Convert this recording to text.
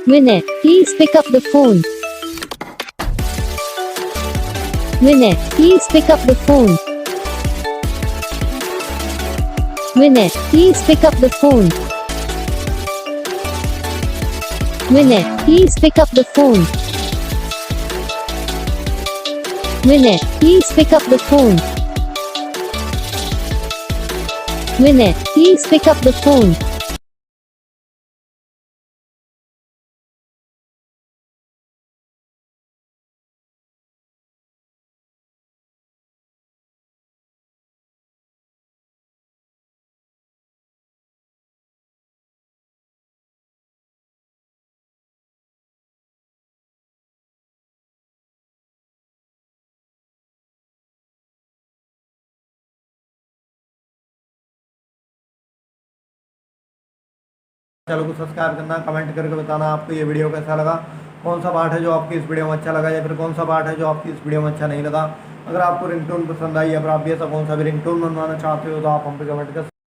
Vinay, please pick up the phone. Vinay, please pick up the phone. Vinay, please pick up the phone. Vinay, please pick up the phone. Vinay, please pick up the phone. Vinay, please pick up the phone. Channel को subscribe करना, comment करके बताना आपको ये video कैसा लगा, कौन सा पार्ट है जो आपकी इस वीडियो में अच्छा लगा या फिर कौन सा पार्ट है जो आपकी इस वीडियो में अच्छा नहीं लगा। अगर आपको रिंगटोन पसंद आई या फिर आप भी ऐसा कौन सा भी रिंगटोन बनवाना चाहते हो तो आप हम पे कमेंट कर